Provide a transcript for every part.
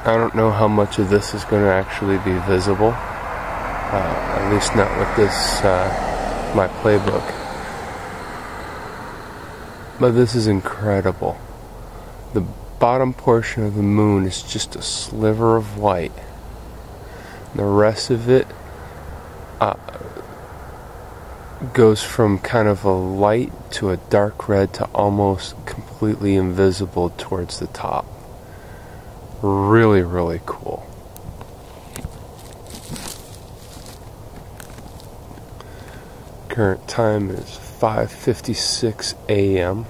I don't know how much of this is going to actually be visible, at least not with this, my playbook. But this is incredible. The bottom portion of the moon is just a sliver of white. The rest of it goes from kind of a light to a dark red to almost completely invisible towards the top. Really, really cool. Current time is 5:56 a.m.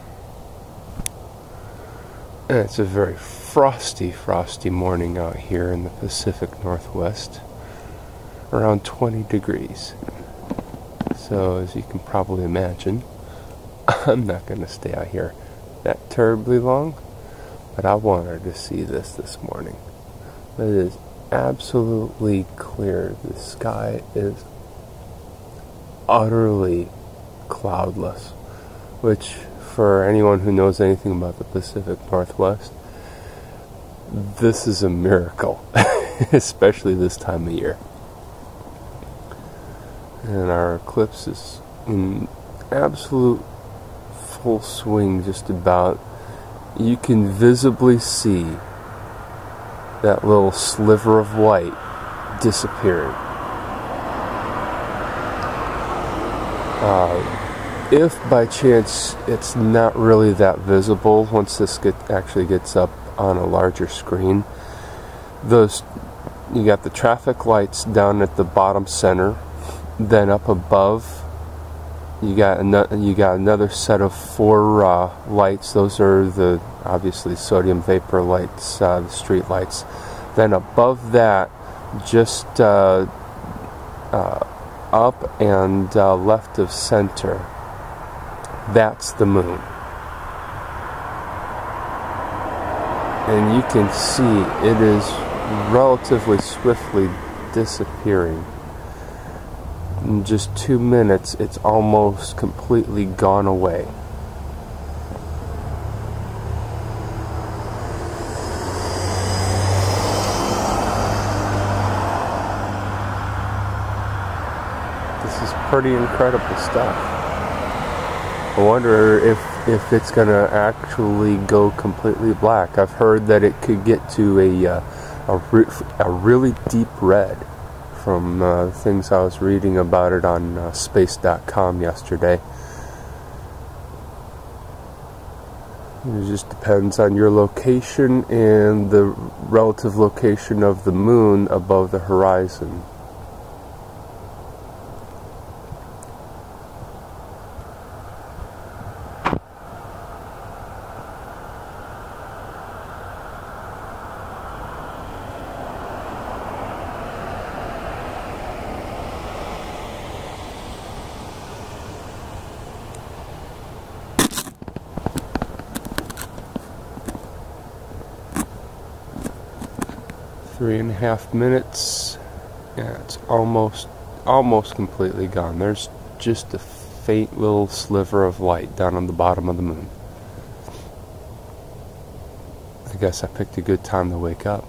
And it's a very frosty morning out here in the Pacific Northwest. Around 20 degrees. So, as you can probably imagine, I'm not going to stay out here that terribly long. But I wanted to see this morning. It is absolutely clear. The sky is utterly cloudless, which, for anyone who knows anything about the Pacific Northwest, this is a miracle, especially this time of year. And our eclipse is in absolute full swing, just about. You can visibly see that little sliver of white disappearing. If by chance it's not really that visible, once this actually gets up on a larger screen, you got the traffic lights down at the bottom center, then up above you got another set of 4 lights. Those are the obviously sodium vapor lights, the street lights. Then above that, just up and left of center, that's the moon. And you can see it is relatively swiftly disappearing. In just 2 minutes, it's almost completely gone away. This is pretty incredible stuff. I wonder if it's going to actually go completely black. I've heard that it could get to a really deep red. From things I was reading about it on space.com yesterday. It just depends on your location and the relative location of the moon above the horizon. Three and a half minutes. Yeah, it's almost completely gone. There's just a faint little sliver of light down on the bottom of the moon. I guess I picked a good time to wake up.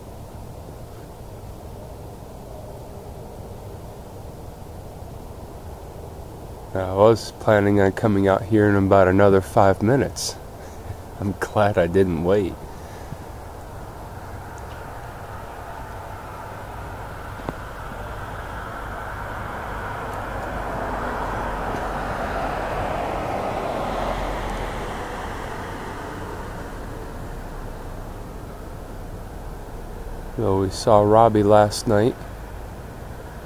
I was planning on coming out here in about another 5 minutes. I'm glad I didn't wait. So we saw Robbie last night.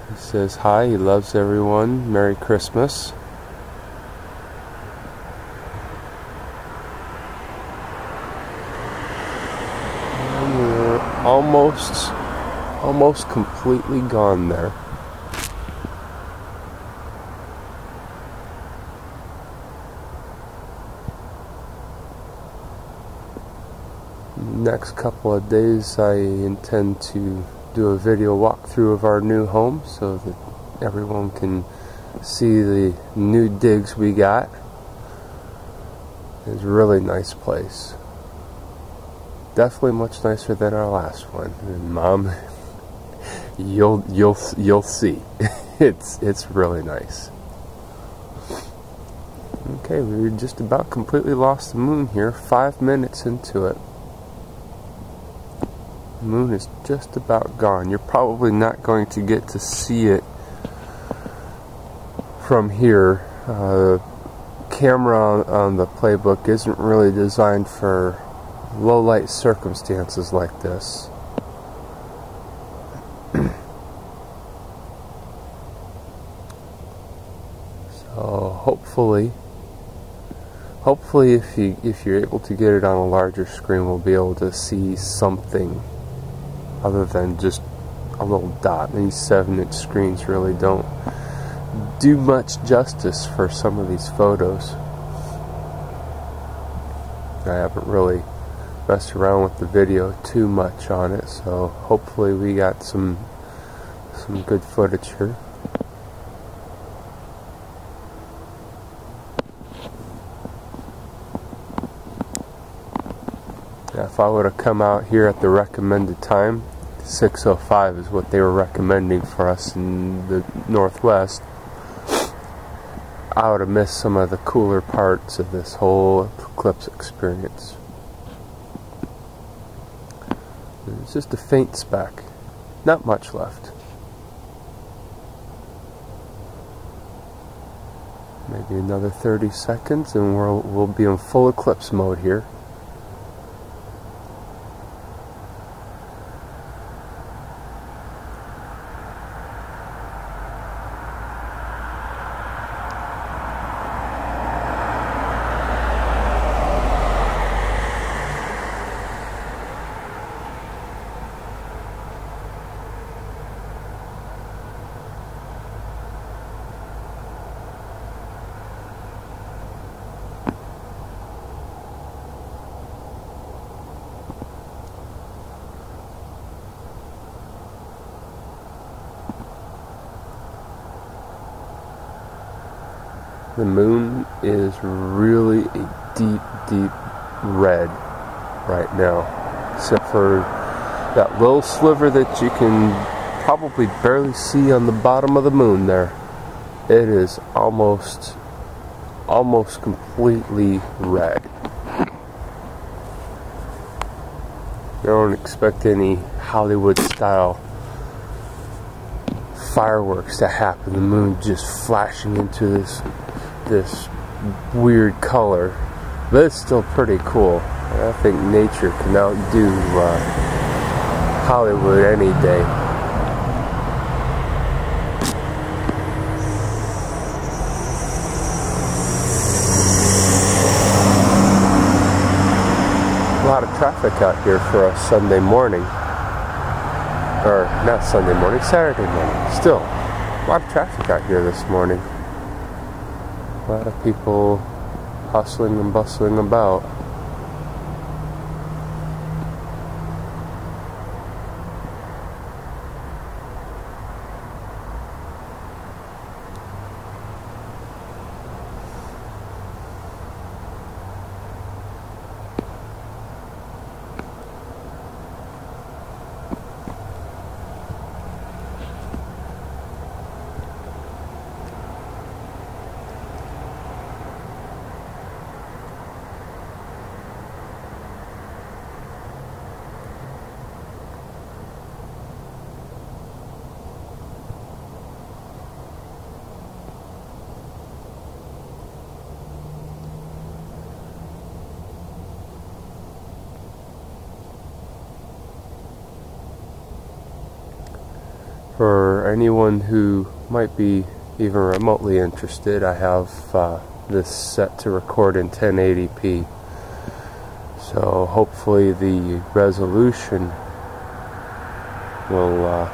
He says hi, he loves everyone, Merry Christmas. And we're almost completely gone there. Next couple of days I intend to do a video walkthrough of our new home so that everyone can see the new digs we got. It's a really nice place. definitely much nicer than our last one. And Mom, you'll see. It's really nice. Okay, we just about completely lost the moon here. 5 minutes into it. The moon is just about gone. You're probably not going to get to see it from here. Camera on the playbook isn't really designed for low light circumstances like this. So hopefully if you're able to get it on a larger screen, we'll be able to see something other than just a little dot. These 7-inch screens really don't do much justice for some of these photos. I haven't really messed around with the video too much on it, so hopefully we got some good footage here. Now, if I would have come out here at the recommended time, 6:05 is what they were recommending for us in the Northwest, I would have missed some of the cooler parts of this whole eclipse experience. It's just a faint speck, not much left. Maybe another 30 seconds and we'll be in full eclipse mode here. The moon is really a deep red right now, except for that little sliver that you can probably barely see on the bottom of the moon there. It is almost completely red. Don't expect any Hollywood style fireworks to happen. The moon just flashing into this weird color, but it's still pretty cool. I think nature can outdo Hollywood any day. A lot of traffic out here for a Sunday morning, or not Sunday morning, Saturday morning. Still, a lot of traffic out here this morning. A lot of people hustling and bustling about. For anyone who might be even remotely interested, I have this set to record in 1080p. So hopefully the resolution will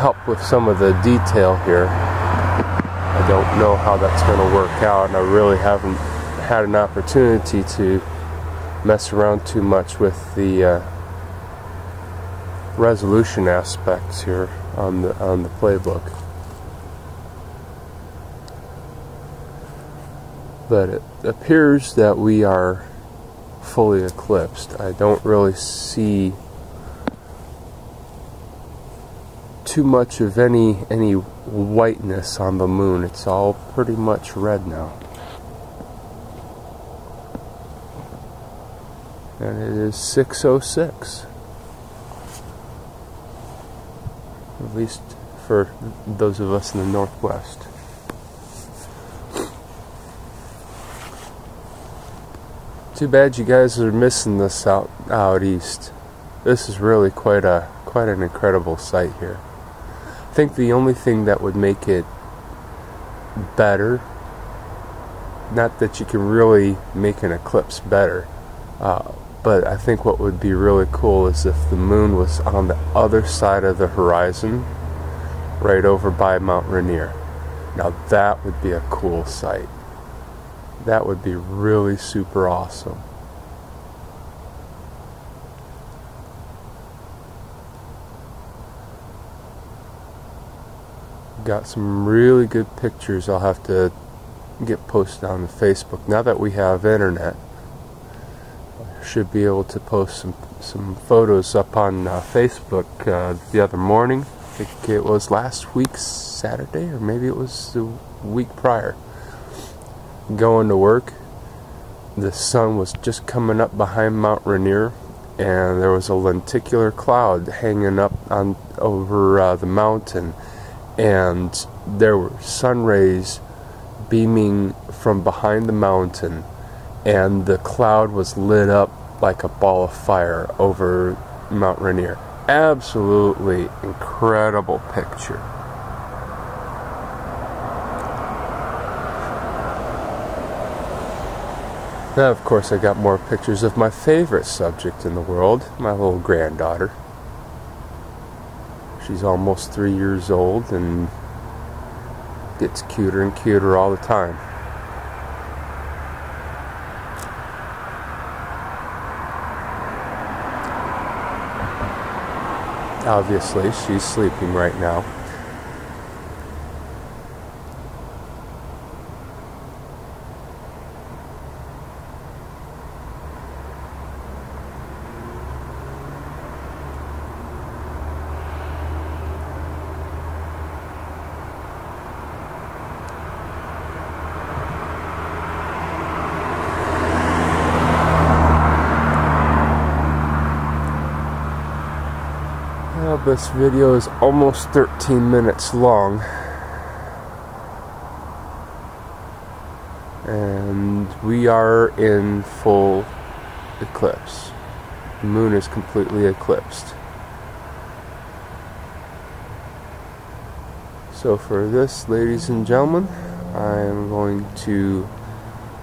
help with some of the detail here. I don't know how that's going to work out, and I really haven't had an opportunity to mess around too much with the resolution aspects here on the playbook. But it appears that we are fully eclipsed. I don't really see too much of any whiteness on the moon. It's all pretty much red now. And it is 6:06. At least for those of us in the Northwest. Too bad you guys are missing this out east. This is really quite an incredible sight here. I think the only thing that would make it better, not that you can really make an eclipse better, but I think what would be really cool is if the moon was on the other side of the horizon, right over by Mount Rainier. Now that would be a cool sight. That would be really super awesome. Got some really good pictures I'll have to get posted on Facebook. Now that we have internet, I should be able to post some photos up on Facebook the other morning. I think it was last week's Saturday, or maybe it was the week prior. Going to work, the sun was just coming up behind Mount Rainier, and there was a lenticular cloud hanging up over the mountain, and there were sun rays beaming from behind the mountain, and the cloud was lit up like a ball of fire over Mount Rainier. Absolutely incredible picture. Now, of course, I got more pictures of my favorite subject in the world, my little granddaughter. She's almost 3 years old and gets cuter and cuter all the time. Obviously, she's sleeping right now. Well, this video is almost 13 minutes long, and we are in full eclipse. The moon is completely eclipsed. So for this, ladies and gentlemen, I am going to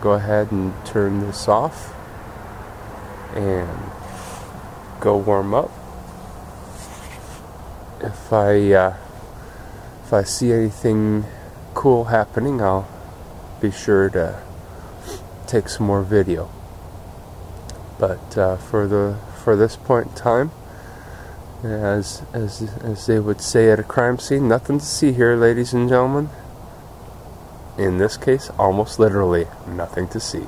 go ahead and turn this off and go warm up. If I see anything cool happening, I'll be sure to take some more video. But for this point in time, as they would say at a crime scene, nothing to see here, ladies and gentlemen. In this case, almost literally nothing to see.